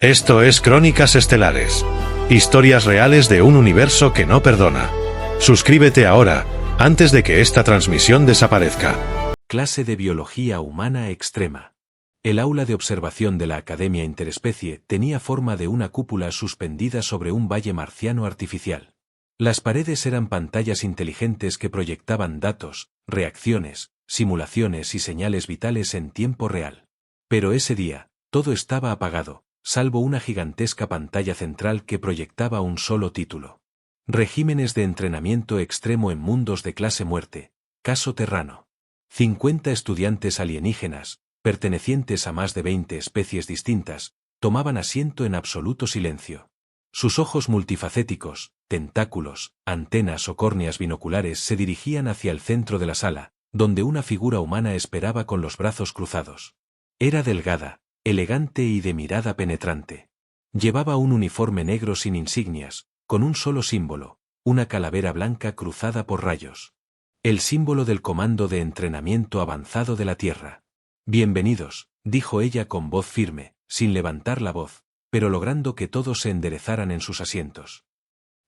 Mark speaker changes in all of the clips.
Speaker 1: Esto es Crónicas Estelares. Historias reales de un universo que no perdona. Suscríbete ahora, antes de que esta transmisión desaparezca.
Speaker 2: Clase de Biología Humana Extrema. El aula de observación de la Academia Interespecie tenía forma de una cúpula suspendida sobre un valle marciano artificial. Las paredes eran pantallas inteligentes que proyectaban datos, reacciones, simulaciones y señales vitales en tiempo real. Pero ese día, todo estaba apagado, salvo una gigantesca pantalla central que proyectaba un solo título. Regímenes de entrenamiento extremo en mundos de clase muerte, caso Terrano. 50 estudiantes alienígenas, pertenecientes a más de 20 especies distintas, tomaban asiento en absoluto silencio. Sus ojos multifacéticos, tentáculos, antenas o córneas binoculares se dirigían hacia el centro de la sala, donde una figura humana esperaba con los brazos cruzados. Era delgada, elegante y de mirada penetrante. Llevaba un uniforme negro sin insignias, con un solo símbolo, una calavera blanca cruzada por rayos. El símbolo del Comando de Entrenamiento Avanzado de la Tierra. Bienvenidos, dijo ella con voz firme, sin levantar la voz, pero logrando que todos se enderezaran en sus asientos.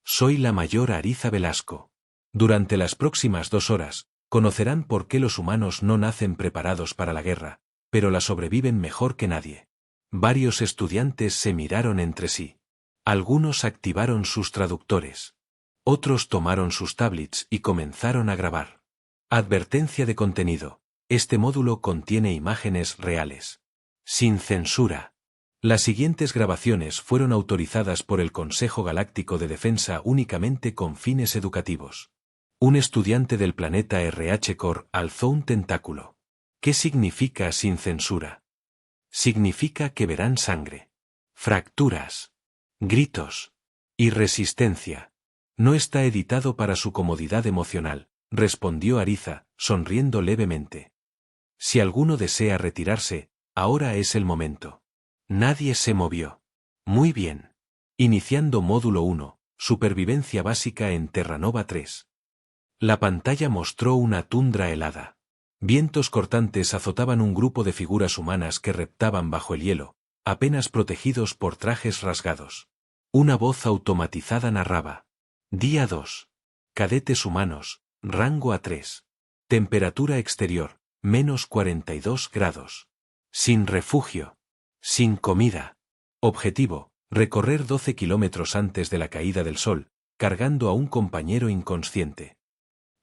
Speaker 2: Soy la mayor Ariza Velasco. Durante las próximas 2 horas, conocerán por qué los humanos no nacen preparados para la guerra, pero la sobreviven mejor que nadie. Varios estudiantes se miraron entre sí. Algunos activaron sus traductores. Otros tomaron sus tablets y comenzaron a grabar. Advertencia de contenido. Este módulo contiene imágenes reales. Sin censura. Las siguientes grabaciones fueron autorizadas por el Consejo Galáctico de Defensa únicamente con fines educativos. Un estudiante del planeta RH-Cor alzó un tentáculo. ¿Qué significa sin censura? Significa que verán sangre, fracturas, gritos y resistencia. No está editado para su comodidad emocional, respondió Ariza, sonriendo levemente. Si alguno desea retirarse, ahora es el momento. Nadie se movió. Muy bien. Iniciando módulo 1, supervivencia básica en Terranova 3. La pantalla mostró una tundra helada. Vientos cortantes azotaban un grupo de figuras humanas que reptaban bajo el hielo, apenas protegidos por trajes rasgados. Una voz automatizada narraba. Día 2. Cadetes humanos, rango A3. Temperatura exterior, menos 42 grados. Sin refugio. Sin comida. Objetivo, recorrer 12 kilómetros antes de la caída del sol, cargando a un compañero inconsciente.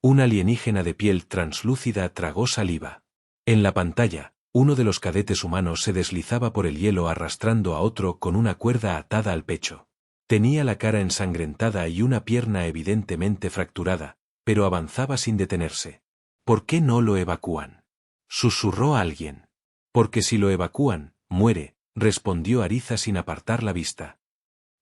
Speaker 2: Un alienígena de piel translúcida tragó saliva. En la pantalla, uno de los cadetes humanos se deslizaba por el hielo arrastrando a otro con una cuerda atada al pecho. Tenía la cara ensangrentada y una pierna evidentemente fracturada, pero avanzaba sin detenerse. ¿Por qué no lo evacúan? Susurró alguien. Porque si lo evacúan, muere, respondió Ariza sin apartar la vista.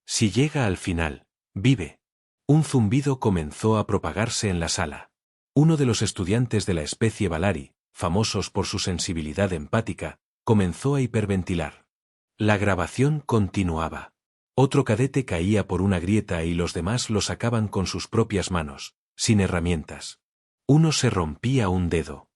Speaker 2: Si llega al final, vive. Un zumbido comenzó a propagarse en la sala. Uno de los estudiantes de la especie Valari, famosos por su sensibilidad empática, comenzó a hiperventilar. La grabación continuaba. Otro cadete caía por una grieta y los demás lo sacaban con sus propias manos, sin herramientas. Uno se rompía un dedo.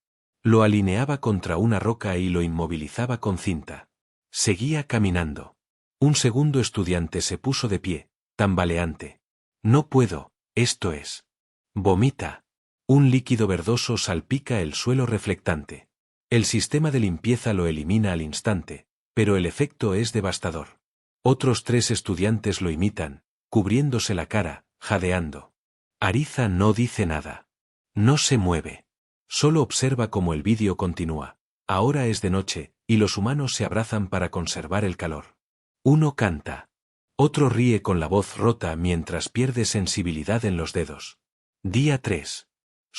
Speaker 2: Lo alineaba contra una roca y lo inmovilizaba con cinta. Seguía caminando. Un segundo estudiante se puso de pie, tambaleante. No puedo, esto es. Vomita. Un líquido verdoso salpica el suelo reflectante. El sistema de limpieza lo elimina al instante, pero el efecto es devastador. Otros 3 estudiantes lo imitan, cubriéndose la cara, jadeando. Ariza no dice nada. No se mueve. Solo observa cómo el vídeo continúa. Ahora es de noche, y los humanos se abrazan para conservar el calor. Uno canta. Otro ríe con la voz rota mientras pierde sensibilidad en los dedos. Día 3.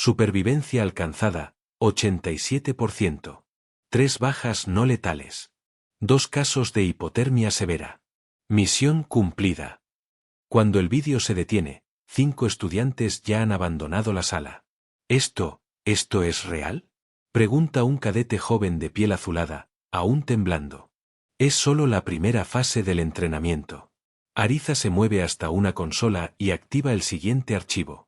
Speaker 2: Supervivencia alcanzada, 87%. 3 bajas no letales. 2 casos de hipotermia severa. Misión cumplida. Cuando el vídeo se detiene, 5 estudiantes ya han abandonado la sala. ¿Esto es real? Pregunta un cadete joven de piel azulada, aún temblando. Es solo la primera fase del entrenamiento. Ariza se mueve hasta una consola y activa el siguiente archivo.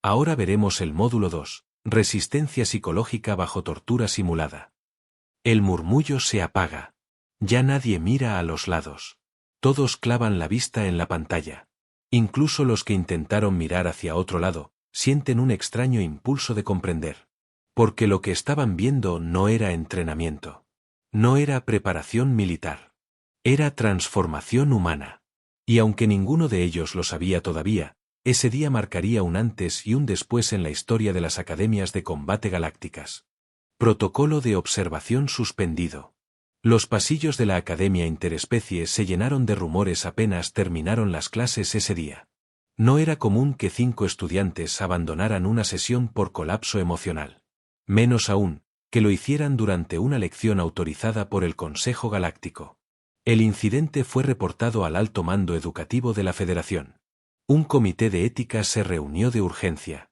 Speaker 2: Ahora veremos el módulo 2, resistencia psicológica bajo tortura simulada. El murmullo se apaga. Ya nadie mira a los lados. Todos clavan la vista en la pantalla. Incluso los que intentaron mirar hacia otro lado, sienten un extraño impulso de comprender. Porque lo que estaban viendo no era entrenamiento. No era preparación militar. Era transformación humana. Y aunque ninguno de ellos lo sabía todavía, ese día marcaría un antes y un después en la historia de las academias de combate galácticas. Protocolo de observación suspendido. Los pasillos de la Academia Interespecie se llenaron de rumores apenas terminaron las clases ese día. No era común que 5 estudiantes abandonaran una sesión por colapso emocional. Menos aún, que lo hicieran durante una lección autorizada por el Consejo Galáctico. El incidente fue reportado al alto mando educativo de la Federación. Un comité de ética se reunió de urgencia.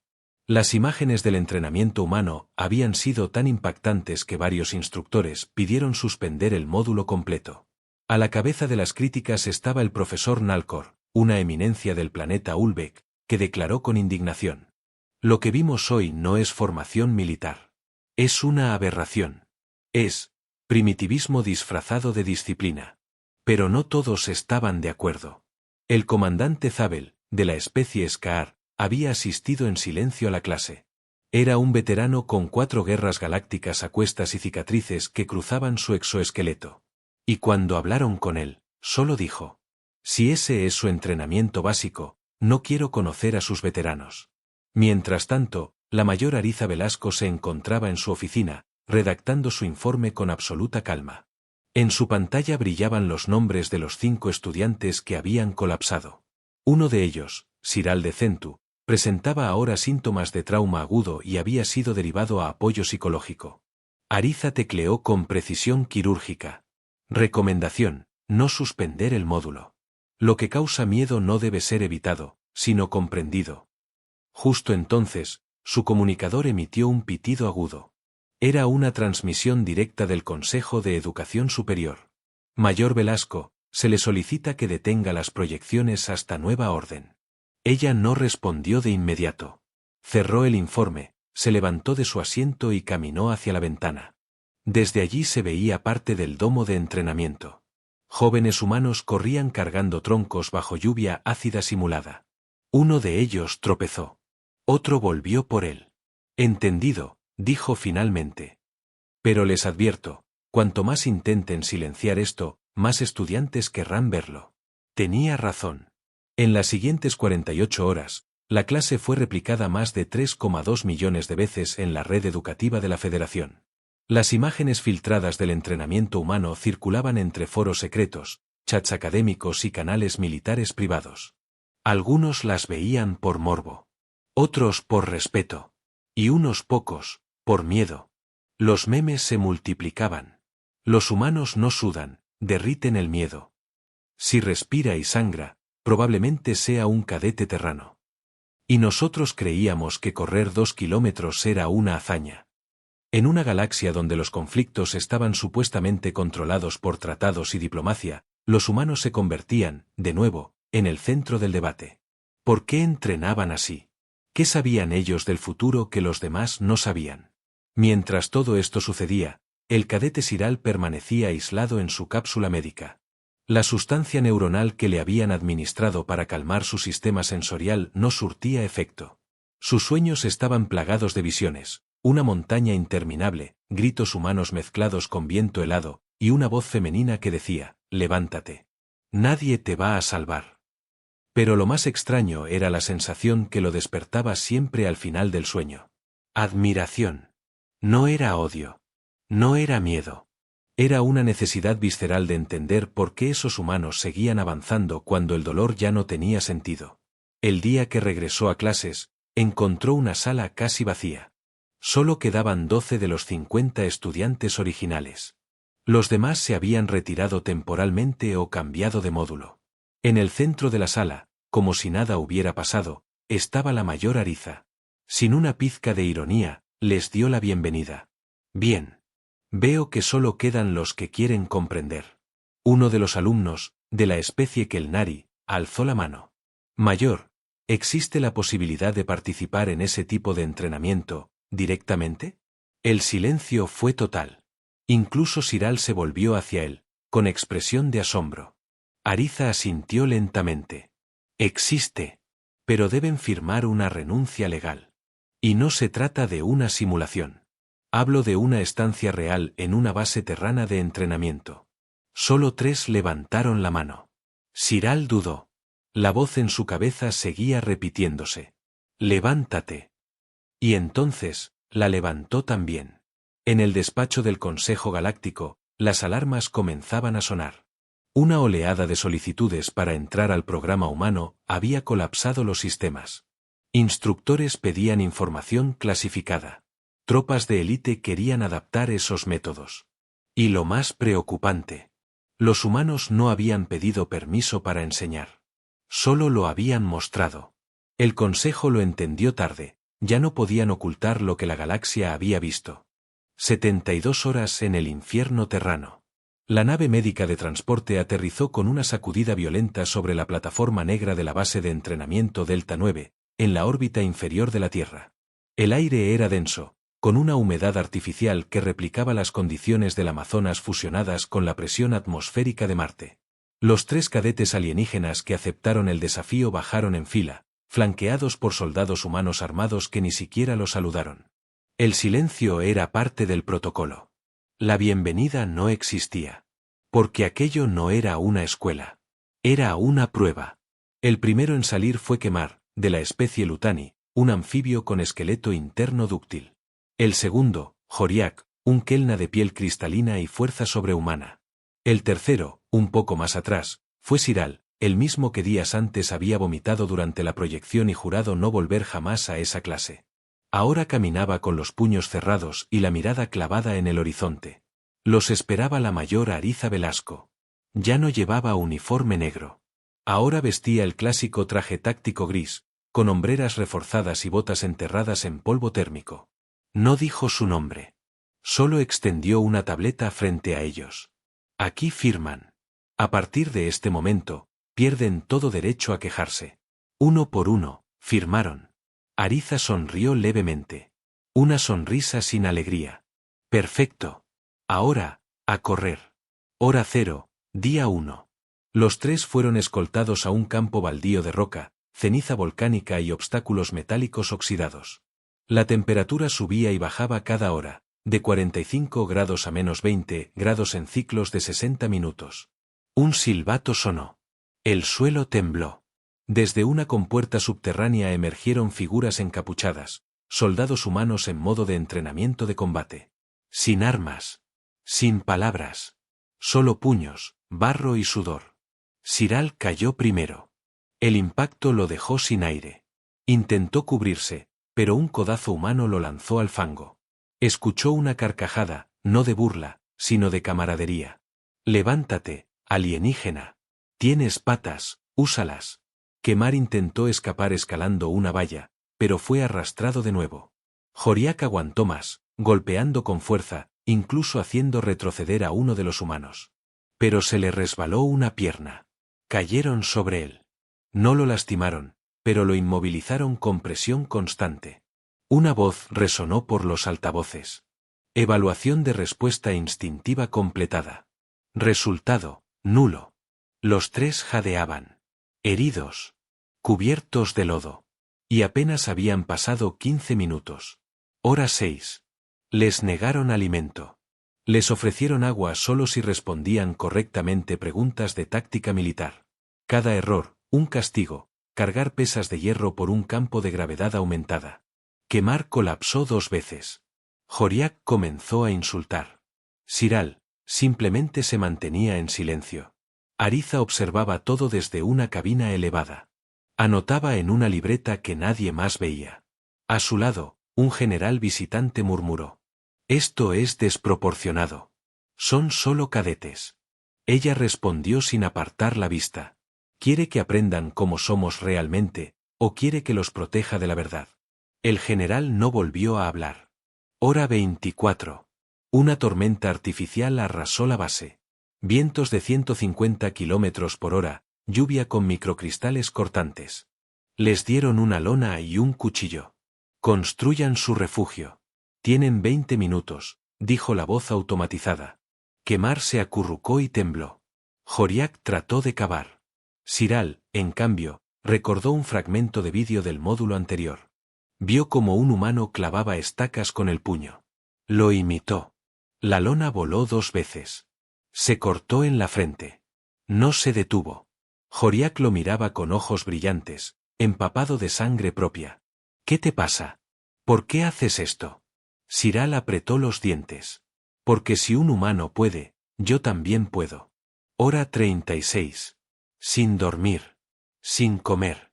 Speaker 2: Las imágenes del entrenamiento humano habían sido tan impactantes que varios instructores pidieron suspender el módulo completo. A la cabeza de las críticas estaba el profesor Nalcor, una eminencia del planeta Ulbeck, que declaró con indignación: "Lo que vimos hoy no es formación militar. Es una aberración. Es primitivismo disfrazado de disciplina". Pero no todos estaban de acuerdo. El comandante Zabel, de la especie Skaar, había asistido en silencio a la clase. Era un veterano con 4 guerras galácticas a cuestas y cicatrices que cruzaban su exoesqueleto. Y cuando hablaron con él, solo dijo: "Si ese es su entrenamiento básico, no quiero conocer a sus veteranos". Mientras tanto, la mayor Ariza Velasco se encontraba en su oficina, redactando su informe con absoluta calma. En su pantalla brillaban los nombres de los 5 estudiantes que habían colapsado. Uno de ellos, Siral de Centu, presentaba ahora síntomas de trauma agudo y había sido derivado a apoyo psicológico. Ariza tecleó con precisión quirúrgica. Recomendación: no suspender el módulo. Lo que causa miedo no debe ser evitado, sino comprendido. Justo entonces, su comunicador emitió un pitido agudo. Era una transmisión directa del Consejo de Educación Superior. Mayor Velasco, se le solicita que detenga las proyecciones hasta nueva orden. Ella no respondió de inmediato. Cerró el informe, se levantó de su asiento y caminó hacia la ventana. Desde allí se veía parte del domo de entrenamiento. Jóvenes humanos corrían cargando troncos bajo lluvia ácida simulada. Uno de ellos tropezó. Otro volvió por él. "Entendido", dijo finalmente. "Pero les advierto, cuanto más intenten silenciar esto, más estudiantes querrán verlo". Tenía razón. En las siguientes 48 horas, la clase fue replicada más de 3,2 millones de veces en la red educativa de la Federación. Las imágenes filtradas del entrenamiento humano circulaban entre foros secretos, chats académicos y canales militares privados. Algunos las veían por morbo. Otros por respeto. Y unos pocos, por miedo. Los memes se multiplicaban. Los humanos no sudan, derriten el miedo. Si respira y sangra, probablemente sea un cadete terrano. Y nosotros creíamos que correr 2 kilómetros era una hazaña. En una galaxia donde los conflictos estaban supuestamente controlados por tratados y diplomacia, los humanos se convertían, de nuevo, en el centro del debate. ¿Por qué entrenaban así? ¿Qué sabían ellos del futuro que los demás no sabían? Mientras todo esto sucedía, el cadete Siral permanecía aislado en su cápsula médica. La sustancia neuronal que le habían administrado para calmar su sistema sensorial no surtía efecto. Sus sueños estaban plagados de visiones, una montaña interminable, gritos humanos mezclados con viento helado, y una voz femenina que decía: "Levántate. Nadie te va a salvar". Pero lo más extraño era la sensación que lo despertaba siempre al final del sueño. Admiración. No era odio. No era miedo. Era una necesidad visceral de entender por qué esos humanos seguían avanzando cuando el dolor ya no tenía sentido. El día que regresó a clases, encontró una sala casi vacía. Solo quedaban 12 de los 50 estudiantes originales. Los demás se habían retirado temporalmente o cambiado de módulo. En el centro de la sala, como si nada hubiera pasado, estaba la mayor Ariza. Sin una pizca de ironía, les dio la bienvenida. «Bien. Veo que solo quedan los que quieren comprender». Uno de los alumnos, de la especie Kelnari, alzó la mano. «Mayor, ¿existe la posibilidad de participar en ese tipo de entrenamiento, directamente?» El silencio fue total. Incluso Siral se volvió hacia él, con expresión de asombro. Ariza asintió lentamente. Existe. Pero deben firmar una renuncia legal. Y no se trata de una simulación. Hablo de una estancia real en una base terrana de entrenamiento. Solo 3 levantaron la mano. Siral dudó. La voz en su cabeza seguía repitiéndose. Levántate. Y entonces, la levantó también. En el despacho del Consejo Galáctico, las alarmas comenzaban a sonar. Una oleada de solicitudes para entrar al programa humano había colapsado los sistemas. Instructores pedían información clasificada. Tropas de élite querían adaptar esos métodos. Y lo más preocupante. Los humanos no habían pedido permiso para enseñar. Solo lo habían mostrado. El Consejo lo entendió tarde, ya no podían ocultar lo que la galaxia había visto. 72 horas en el infierno terrano. La nave médica de transporte aterrizó con una sacudida violenta sobre la plataforma negra de la base de entrenamiento Delta 9, en la órbita inferior de la Tierra. El aire era denso, con una humedad artificial que replicaba las condiciones del Amazonas fusionadas con la presión atmosférica de Marte. Los 3 cadetes alienígenas que aceptaron el desafío bajaron en fila, flanqueados por soldados humanos armados que ni siquiera los saludaron. El silencio era parte del protocolo. La bienvenida no existía. Porque aquello no era una escuela. Era una prueba. El primero en salir fue Kemar, de la especie Lutani, un anfibio con esqueleto interno dúctil. El segundo, Joriak, un kelna de piel cristalina y fuerza sobrehumana. El tercero, un poco más atrás, fue Siral, el mismo que días antes había vomitado durante la proyección y jurado no volver jamás a esa clase. Ahora caminaba con los puños cerrados y la mirada clavada en el horizonte. Los esperaba la mayor Ariza Velasco. Ya no llevaba uniforme negro. Ahora vestía el clásico traje táctico gris, con hombreras reforzadas y botas enterradas en polvo térmico. No dijo su nombre. Solo extendió una tableta frente a ellos. Aquí firman. A partir de este momento, pierden todo derecho a quejarse. Uno por uno, firmaron. Ariza sonrió levemente. Una sonrisa sin alegría. Perfecto. Ahora, a correr. Hora 0, día 1. Los 3 fueron escoltados a un campo baldío de roca, ceniza volcánica y obstáculos metálicos oxidados. La temperatura subía y bajaba cada hora, de 45 grados a menos 20 grados en ciclos de 60 minutos. Un silbato sonó. El suelo tembló. Desde una compuerta subterránea emergieron figuras encapuchadas, soldados humanos en modo de entrenamiento de combate. Sin armas. Sin palabras. Solo puños, barro y sudor. Siral cayó primero. El impacto lo dejó sin aire. Intentó cubrirse, pero un codazo humano lo lanzó al fango. Escuchó una carcajada, no de burla, sino de camaradería. Levántate, alienígena. Tienes patas, úsalas. Kemar intentó escapar escalando una valla, pero fue arrastrado de nuevo. Joriak aguantó más, golpeando con fuerza, incluso haciendo retroceder a uno de los humanos. Pero se le resbaló una pierna. Cayeron sobre él. No lo lastimaron, pero lo inmovilizaron con presión constante. Una voz resonó por los altavoces. Evaluación de respuesta instintiva completada. Resultado, nulo. Los 3 jadeaban. Heridos. Cubiertos de lodo. Y apenas habían pasado 15 minutos. Hora 6. Les negaron alimento. Les ofrecieron agua solo si respondían correctamente preguntas de táctica militar. Cada error, un castigo, cargar pesas de hierro por un campo de gravedad aumentada. Kemar colapsó 2 veces. Joriak comenzó a insultar. Siral, simplemente se mantenía en silencio. Ariza observaba todo desde una cabina elevada. Anotaba en una libreta que nadie más veía. A su lado, un general visitante murmuró. Esto es desproporcionado. Son solo cadetes. Ella respondió sin apartar la vista. ¿Quiere que aprendan cómo somos realmente, o quiere que los proteja de la verdad? El general no volvió a hablar. Hora 24. Una tormenta artificial arrasó la base. Vientos de 150 kilómetros por hora, lluvia con microcristales cortantes. Les dieron una lona y un cuchillo. Construyan su refugio. Tienen 20 minutos, dijo la voz automatizada. Kemar se acurrucó y tembló. Joriak trató de cavar. Siral, en cambio, recordó un fragmento de vídeo del módulo anterior. Vio como un humano clavaba estacas con el puño. Lo imitó. La lona voló 2 veces. Se cortó en la frente. No se detuvo. Joriak lo miraba con ojos brillantes, empapado de sangre propia. ¿Qué te pasa? ¿Por qué haces esto? Siral apretó los dientes. Porque si un humano puede, yo también puedo. Hora 36. Sin dormir. Sin comer.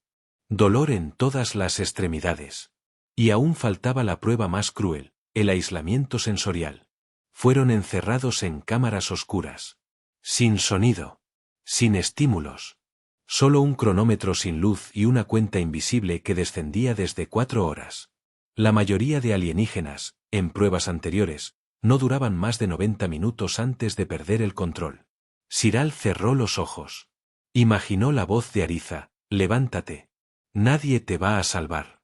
Speaker 2: Dolor en todas las extremidades. Y aún faltaba la prueba más cruel, el aislamiento sensorial. Fueron encerrados en cámaras oscuras. Sin sonido. Sin estímulos. Solo un cronómetro sin luz y una cuenta invisible que descendía desde 4 horas. La mayoría de alienígenas, en pruebas anteriores, no duraban más de 90 minutos antes de perder el control. Siral cerró los ojos. Imaginó la voz de Ariza: levántate. Nadie te va a salvar.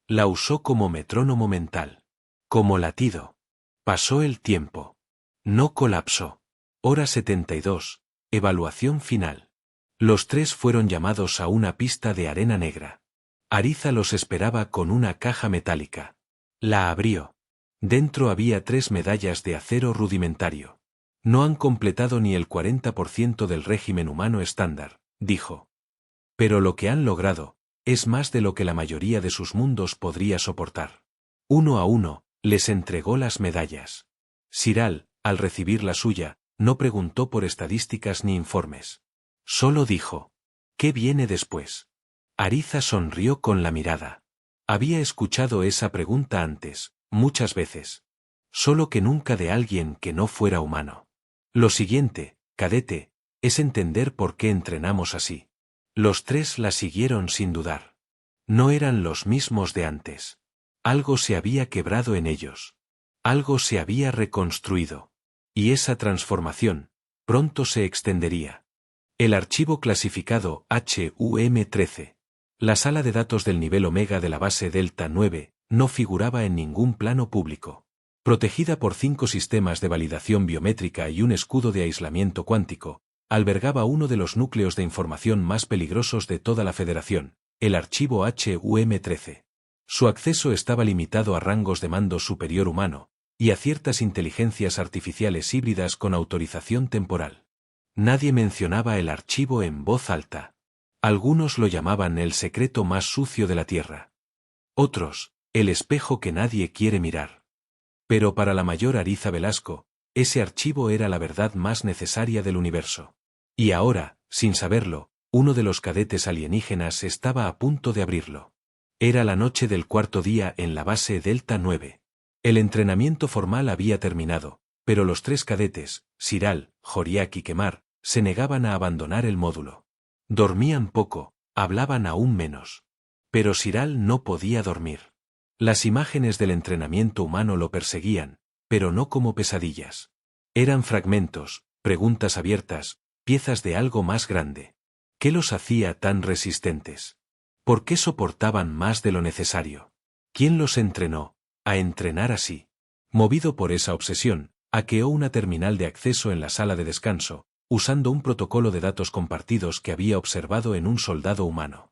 Speaker 2: La usó como metrónomo mental. Como latido. Pasó el tiempo. No colapsó. Hora 72. Evaluación final. Los 3 fueron llamados a una pista de arena negra. Ariza los esperaba con una caja metálica. La abrió. Dentro había 3 medallas de acero rudimentario. No han completado ni el 40% del régimen humano estándar, dijo. Pero lo que han logrado es más de lo que la mayoría de sus mundos podría soportar. Uno a uno, les entregó las medallas. Siral, al recibir la suya, no preguntó por estadísticas ni informes. Solo dijo: ¿qué viene después? Ariza sonrió con la mirada. Había escuchado esa pregunta antes, muchas veces. Solo que nunca de alguien que no fuera humano. Lo siguiente, cadete, es entender por qué entrenamos así. Los 3 la siguieron sin dudar. No eran los mismos de antes. Algo se había quebrado en ellos. Algo se había reconstruido. Y esa transformación, pronto se extendería. El archivo clasificado HUM-13. La sala de datos del nivel Omega de la base Delta 9 no figuraba en ningún plano público. Protegida por 5 sistemas de validación biométrica y un escudo de aislamiento cuántico, albergaba uno de los núcleos de información más peligrosos de toda la Federación, el archivo HUM-13. Su acceso estaba limitado a rangos de mando superior humano, y a ciertas inteligencias artificiales híbridas con autorización temporal. Nadie mencionaba el archivo en voz alta. Algunos lo llamaban el secreto más sucio de la Tierra. Otros, el espejo que nadie quiere mirar. Pero para la mayor Ariza Velasco, ese archivo era la verdad más necesaria del universo. Y ahora, sin saberlo, uno de los cadetes alienígenas estaba a punto de abrirlo. Era la noche del 4.º día en la base Delta 9. El entrenamiento formal había terminado, pero los 3 cadetes, Siral, Joriak y Kemar, se negaban a abandonar el módulo. Dormían poco, hablaban aún menos. Pero Siral no podía dormir. Las imágenes del entrenamiento humano lo perseguían, pero no como pesadillas. Eran fragmentos, preguntas abiertas, piezas de algo más grande. ¿Qué los hacía tan resistentes? ¿Por qué soportaban más de lo necesario? ¿Quién los entrenó a entrenar así? Movido por esa obsesión, hackeó una terminal de acceso en la sala de descanso, usando un protocolo de datos compartidos que había observado en un soldado humano.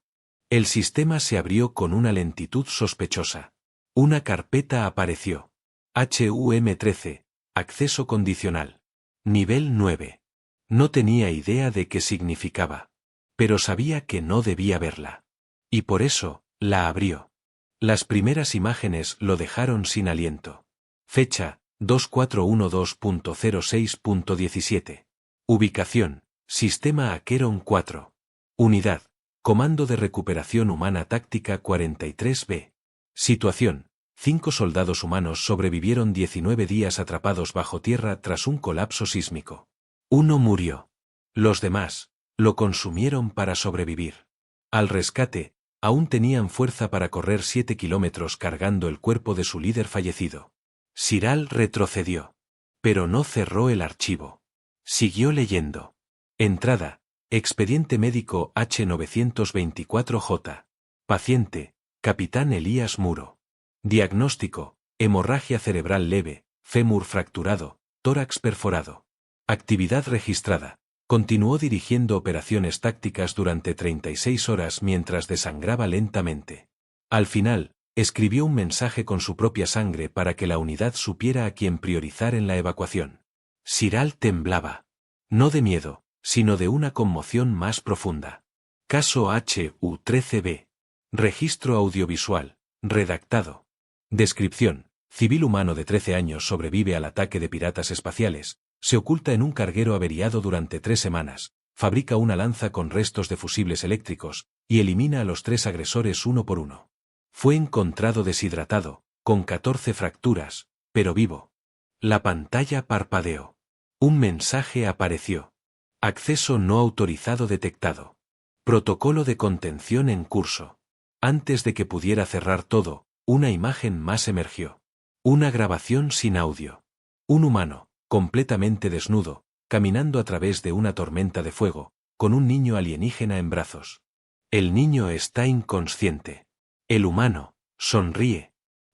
Speaker 2: El sistema se abrió con una lentitud sospechosa. Una carpeta apareció. HUM-13, acceso condicional. Nivel 9. No tenía idea de qué significaba. Pero sabía que no debía verla. Y por eso, la abrió. Las primeras imágenes lo dejaron sin aliento. Fecha, 2412.06.17. Ubicación, Sistema Acheron 4. Unidad, Comando de Recuperación Humana Táctica 43B. Situación, 5 soldados humanos sobrevivieron 19 días atrapados bajo tierra tras un colapso sísmico. Uno murió. Los demás, lo consumieron para sobrevivir. Al rescate, aún tenían fuerza para correr 7 kilómetros cargando el cuerpo de su líder fallecido. Siral retrocedió. Pero no cerró el archivo. Siguió leyendo. Entrada. Expediente médico H924J. Paciente, Capitán Elías Muro. Diagnóstico, hemorragia cerebral leve, fémur fracturado, tórax perforado. Actividad registrada, Continuó dirigiendo operaciones tácticas durante 36 horas mientras desangraba lentamente. Al final, escribió un mensaje con su propia sangre para que la unidad supiera a quién priorizar en la evacuación. Siral temblaba. No de miedo, sino de una conmoción más profunda. Caso HU-13B. Registro audiovisual. Redactado. Descripción. Civil humano de 13 años sobrevive al ataque de piratas espaciales, se oculta en un carguero averiado durante 3 semanas, fabrica una lanza con restos de fusibles eléctricos, y elimina a los 3 agresores uno por uno. Fue encontrado deshidratado, con 14 fracturas, pero vivo. La pantalla parpadeó. Un mensaje apareció. Acceso no autorizado detectado. Protocolo de contención en curso. Antes de que pudiera cerrar todo, una imagen más emergió. Una grabación sin audio. Un humano, completamente desnudo, caminando a través de una tormenta de fuego, con un niño alienígena en brazos. El niño está inconsciente. El humano sonríe.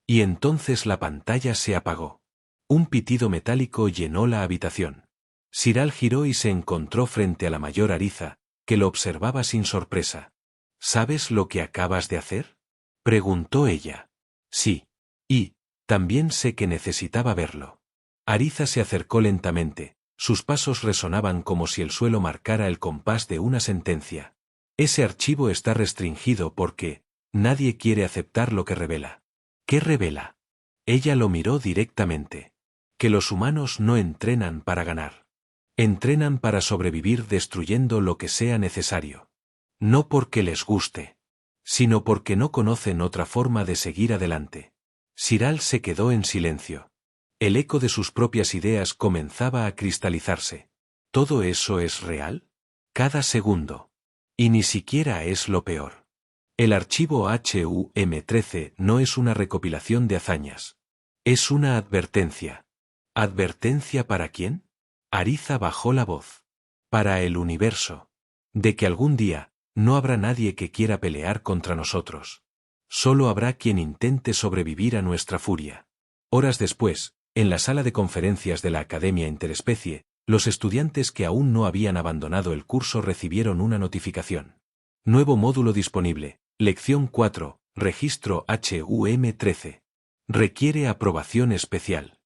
Speaker 2: Y entonces la pantalla se apagó. Un pitido metálico llenó la habitación. Siral giró y se encontró frente a la mayor Ariza, que lo observaba sin sorpresa. ¿Sabes lo que acabas de hacer?, preguntó ella. Sí. Y también sé que necesitaba verlo. Ariza se acercó lentamente, sus pasos resonaban como si el suelo marcara el compás de una sentencia. Ese archivo está restringido porque nadie quiere aceptar lo que revela. ¿Qué revela? Ella lo miró directamente. Que los humanos no entrenan para ganar. Entrenan para sobrevivir destruyendo lo que sea necesario. No porque les guste, sino porque no conocen otra forma de seguir adelante. Siral se quedó en silencio. El eco de sus propias ideas comenzaba a cristalizarse. ¿Todo eso es real? Cada segundo. Y ni siquiera es lo peor. El archivo HUM-13 no es una recopilación de hazañas. Es una advertencia. ¿Advertencia para quién? Ariza bajó la voz. Para el universo. De que algún día, no habrá nadie que quiera pelear contra nosotros. Solo habrá quien intente sobrevivir a nuestra furia. Horas después, en la sala de conferencias de la Academia Interespecie, los estudiantes que aún no habían abandonado el curso recibieron una notificación. Nuevo módulo disponible, lección 4, registro HUM-13. Requiere aprobación especial.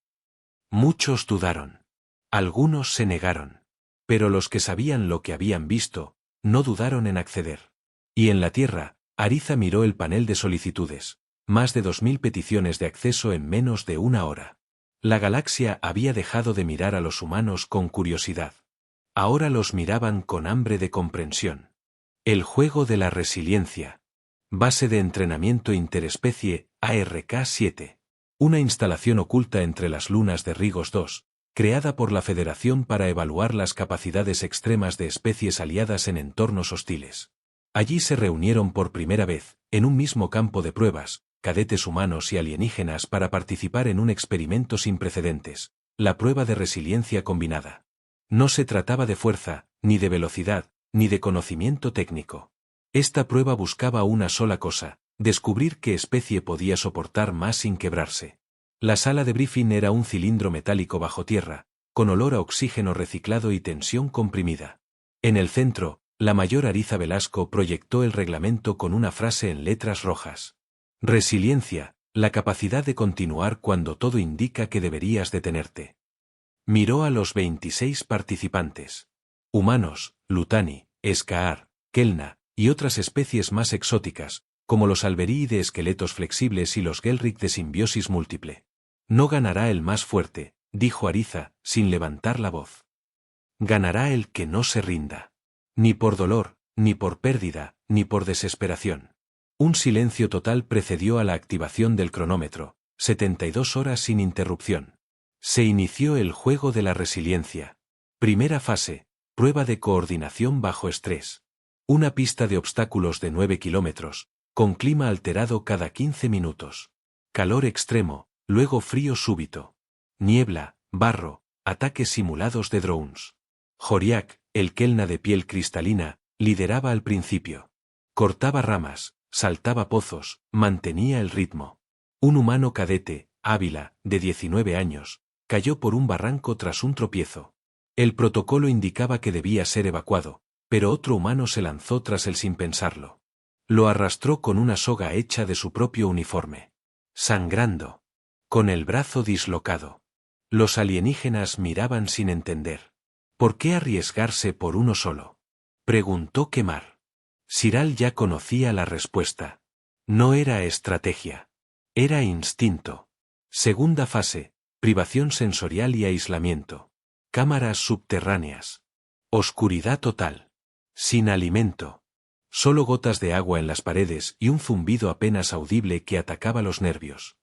Speaker 2: Muchos dudaron. Algunos se negaron. Pero los que sabían lo que habían visto, no dudaron en acceder. Y en la Tierra, Ariza miró el panel de solicitudes. Más de 2000 peticiones de acceso en menos de una hora. La galaxia había dejado de mirar a los humanos con curiosidad. Ahora los miraban con hambre de comprensión. El juego de la resiliencia. Base de entrenamiento interespecie, ARK-7. Una instalación oculta entre las lunas de Rigos II, creada por la Federación para evaluar las capacidades extremas de especies aliadas en entornos hostiles. Allí se reunieron por primera vez, en un mismo campo de pruebas, cadetes humanos y alienígenas para participar en un experimento sin precedentes, la prueba de resiliencia combinada. No se trataba de fuerza, ni de velocidad, ni de conocimiento técnico. Esta prueba buscaba una sola cosa, descubrir qué especie podía soportar más sin quebrarse. La sala de briefing era un cilindro metálico bajo tierra, con olor a oxígeno reciclado y tensión comprimida. En el centro, la mayor Ariza Velasco proyectó el reglamento con una frase en letras rojas. Resiliencia, la capacidad de continuar cuando todo indica que deberías detenerte. Miró a los 26 participantes. Humanos, Lutani, Skaar, Kelna, y otras especies más exóticas, como los Alberii de esqueletos flexibles y los Gelric de simbiosis múltiple. No ganará el más fuerte, dijo Ariza, sin levantar la voz. Ganará el que no se rinda. Ni por dolor, ni por pérdida, ni por desesperación. Un silencio total precedió a la activación del cronómetro, 72 horas sin interrupción. Se inició el juego de la resiliencia. Primera fase, prueba de coordinación bajo estrés. Una pista de obstáculos de 9 kilómetros, con clima alterado cada 15 minutos. Calor extremo, luego frío súbito. Niebla, barro, ataques simulados de drones. Joriak, el Kelna de piel cristalina, lideraba al principio. Cortaba ramas, saltaba pozos, mantenía el ritmo. Un humano cadete, Ávila, de 19 años, cayó por un barranco tras un tropiezo. El protocolo indicaba que debía ser evacuado, pero otro humano se lanzó tras él sin pensarlo. Lo arrastró con una soga hecha de su propio uniforme. Sangrando. Con el brazo dislocado. Los alienígenas miraban sin entender. ¿Por qué arriesgarse por uno solo? Preguntó Kemar. Siral ya conocía la respuesta. No era estrategia. Era instinto. Segunda fase, privación sensorial y aislamiento. Cámaras subterráneas. Oscuridad total. Sin alimento. Solo gotas de agua en las paredes y un zumbido apenas audible que atacaba los nervios.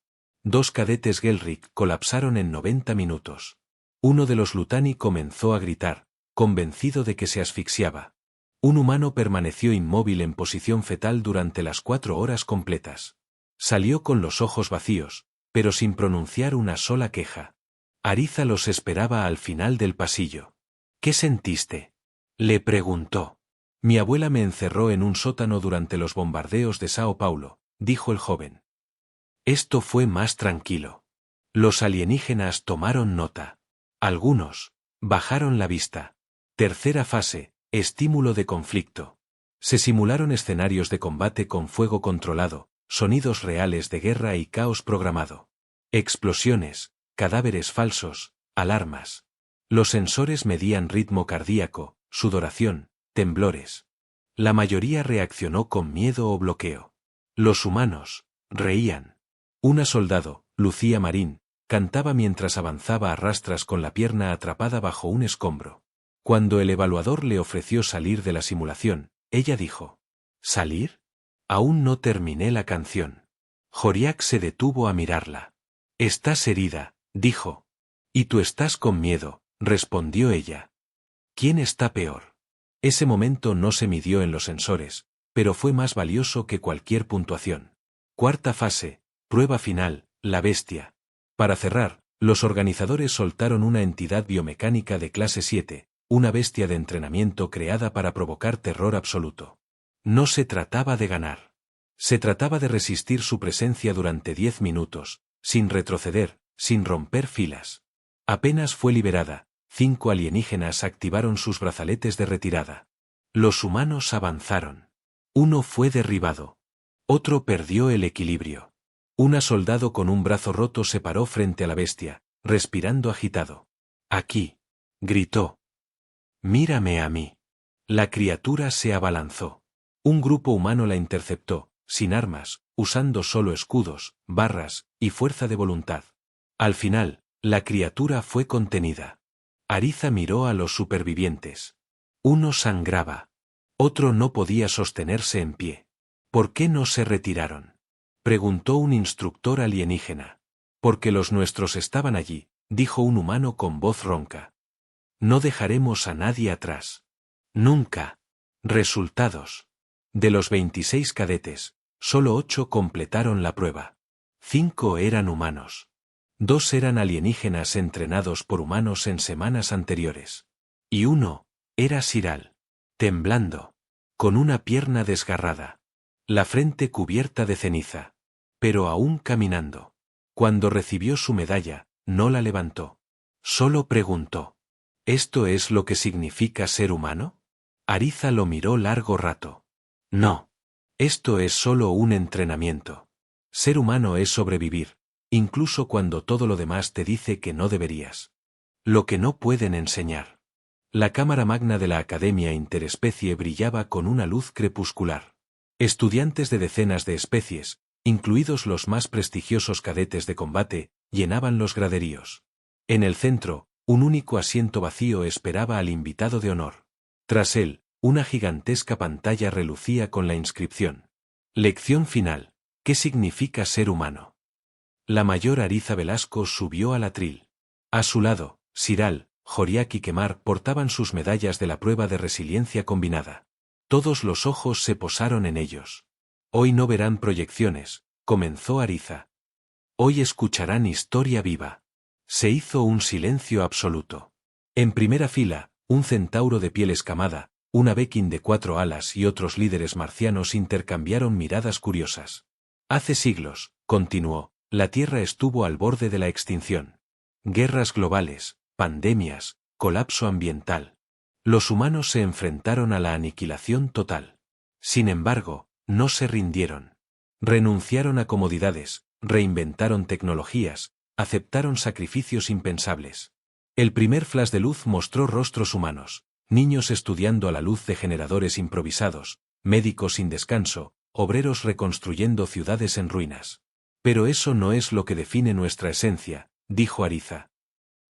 Speaker 2: 2 cadetes Gelric colapsaron en 90 minutos. Uno de los Lutani comenzó a gritar, convencido de que se asfixiaba. Un humano permaneció inmóvil en posición fetal durante las 4 horas completas. Salió con los ojos vacíos, pero sin pronunciar una sola queja. Ariza los esperaba al final del pasillo. ¿Qué sentiste? Le preguntó. Mi abuela me encerró en un sótano durante los bombardeos de Sao Paulo, dijo el joven. Esto fue más tranquilo. Los alienígenas tomaron nota. Algunos bajaron la vista. Tercera fase, estímulo de conflicto. Se simularon escenarios de combate con fuego controlado, sonidos reales de guerra y caos programado. Explosiones, cadáveres falsos, alarmas. Los sensores medían ritmo cardíaco, sudoración, temblores. La mayoría reaccionó con miedo o bloqueo. Los humanos reían. Una soldado, Lucía Marín, cantaba mientras avanzaba a rastras con la pierna atrapada bajo un escombro. Cuando el evaluador le ofreció salir de la simulación, ella dijo: ¿Salir? Aún no terminé la canción. Joriak se detuvo a mirarla. Estás herida, dijo. Y tú estás con miedo, respondió ella. ¿Quién está peor? Ese momento no se midió en los sensores, pero fue más valioso que cualquier puntuación. Cuarta fase, prueba final, la bestia. Para cerrar, los organizadores soltaron una entidad biomecánica de clase 7, una bestia de entrenamiento creada para provocar terror absoluto. No se trataba de ganar. Se trataba de resistir su presencia durante 10 minutos, sin retroceder, sin romper filas. Apenas fue liberada, 5 alienígenas activaron sus brazaletes de retirada. Los humanos avanzaron. Uno fue derribado. Otro perdió el equilibrio. Un soldado con un brazo roto se paró frente a la bestia, respirando agitado. «Aquí», gritó. «Mírame a mí». La criatura se abalanzó. Un grupo humano la interceptó, sin armas, usando solo escudos, barras y fuerza de voluntad. Al final, la criatura fue contenida. Ariza miró a los supervivientes. Uno sangraba. Otro no podía sostenerse en pie. ¿Por qué no se retiraron?, preguntó un instructor alienígena. Porque los nuestros estaban allí, dijo un humano con voz ronca. No dejaremos a nadie atrás. Nunca. Resultados. De los 26 cadetes, solo 8 completaron la prueba. 5 eran humanos. 2 eran alienígenas entrenados por humanos en semanas anteriores. Y uno era Siral. Temblando. Con una pierna desgarrada. La frente cubierta de ceniza. Pero aún caminando. Cuando recibió su medalla, no la levantó. Solo preguntó: ¿esto es lo que significa ser humano? Ariza lo miró largo rato. No. Esto es solo un entrenamiento. Ser humano es sobrevivir, incluso cuando todo lo demás te dice que no deberías. Lo que no pueden enseñar. La cámara magna de la Academia Interespecie brillaba con una luz crepuscular. Estudiantes de decenas de especies, incluidos los más prestigiosos cadetes de combate, llenaban los graderíos. En el centro, un único asiento vacío esperaba al invitado de honor. Tras él, una gigantesca pantalla relucía con la inscripción: Lección final. ¿Qué significa ser humano? La mayor Ariza Velasco subió al atril. A su lado, Siral, Joriak y Kemar portaban sus medallas de la prueba de resiliencia combinada. Todos los ojos se posaron en ellos. Hoy no verán proyecciones, comenzó Ariza. Hoy escucharán historia viva. Se hizo un silencio absoluto. En primera fila, un centauro de piel escamada, una Bekin de 4 alas y otros líderes marcianos intercambiaron miradas curiosas. Hace siglos, continuó, la Tierra estuvo al borde de la extinción. Guerras globales, pandemias, colapso ambiental. Los humanos se enfrentaron a la aniquilación total. Sin embargo, no se rindieron. Renunciaron a comodidades, reinventaron tecnologías, aceptaron sacrificios impensables. El primer flash de luz mostró rostros humanos, niños estudiando a la luz de generadores improvisados, médicos sin descanso, obreros reconstruyendo ciudades en ruinas. Pero eso no es lo que define nuestra esencia, dijo Ariza.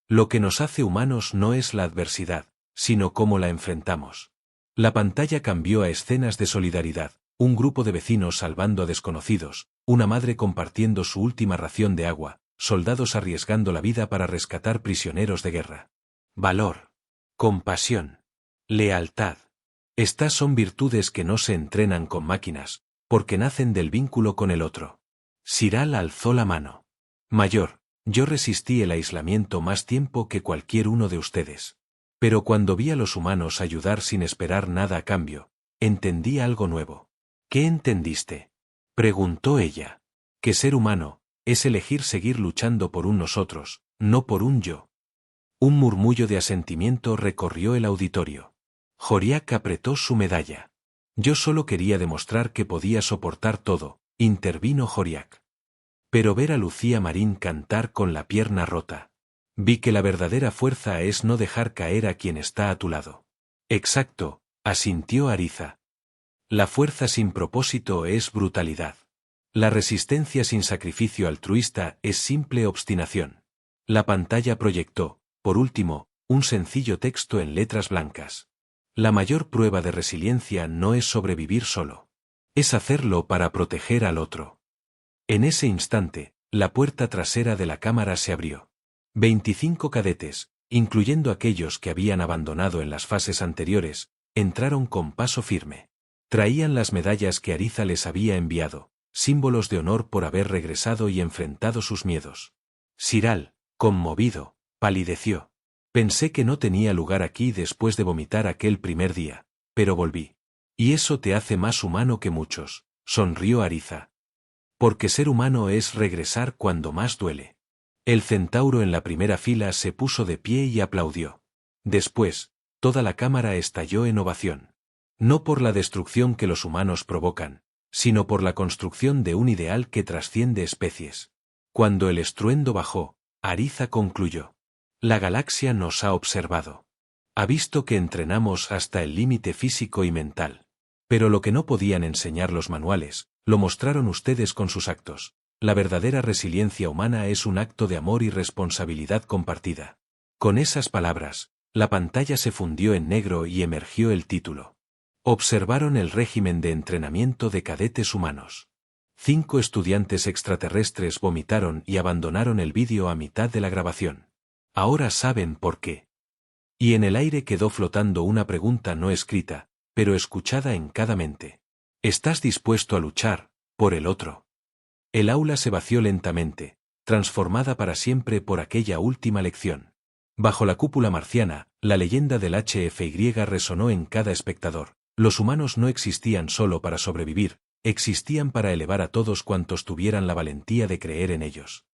Speaker 2: Lo que nos hace humanos no es la adversidad, sino cómo la enfrentamos. La pantalla cambió a escenas de solidaridad, un grupo de vecinos salvando a desconocidos, una madre compartiendo su última ración de agua, soldados arriesgando la vida para rescatar prisioneros de guerra. Valor, compasión, lealtad. Estas son virtudes que no se entrenan con máquinas, porque nacen del vínculo con el otro. Siral alzó la mano. Mayor, yo resistí el aislamiento más tiempo que cualquier uno de ustedes. Pero cuando vi a los humanos ayudar sin esperar nada a cambio, entendí algo nuevo. ¿Qué entendiste?, preguntó ella. Que ser humano es elegir seguir luchando por un nosotros, no por un yo. Un murmullo de asentimiento recorrió el auditorio. Joriak apretó su medalla. Yo solo quería demostrar que podía soportar todo, intervino Joriak. Pero ver a Lucía Marín cantar con la pierna rota. Vi que la verdadera fuerza es no dejar caer a quien está a tu lado. Exacto, asintió Ariza. La fuerza sin propósito es brutalidad. La resistencia sin sacrificio altruista es simple obstinación. La pantalla proyectó, por último, un sencillo texto en letras blancas. La mayor prueba de resiliencia no es sobrevivir solo. Es hacerlo para proteger al otro. En ese instante, la puerta trasera de la cámara se abrió. 25 cadetes, incluyendo aquellos que habían abandonado en las fases anteriores, entraron con paso firme. Traían las medallas que Ariza les había enviado, símbolos de honor por haber regresado y enfrentado sus miedos. Siral, conmovido, palideció. Pensé que no tenía lugar aquí después de vomitar aquel primer día, pero volví. Y eso te hace más humano que muchos, sonrió Ariza. Porque ser humano es regresar cuando más duele. El centauro en la primera fila se puso de pie y aplaudió. Después, toda la cámara estalló en ovación. No por la destrucción que los humanos provocan, sino por la construcción de un ideal que trasciende especies. Cuando el estruendo bajó, Ariza concluyó. La galaxia nos ha observado. Ha visto que entrenamos hasta el límite físico y mental. Pero lo que no podían enseñar los manuales, lo mostraron ustedes con sus actos. La verdadera resiliencia humana es un acto de amor y responsabilidad compartida. Con esas palabras, la pantalla se fundió en negro y emergió el título. Observaron el régimen de entrenamiento de cadetes humanos. 5 estudiantes extraterrestres vomitaron y abandonaron el vídeo a mitad de la grabación. Ahora saben por qué. Y en el aire quedó flotando una pregunta no escrita, pero escuchada en cada mente. ¿Estás dispuesto a luchar por el otro? El aula se vació lentamente, transformada para siempre por aquella última lección. Bajo la cúpula marciana, la leyenda del HFY resonó en cada espectador. Los humanos no existían solo para sobrevivir, existían para elevar a todos cuantos tuvieran la valentía de creer en ellos.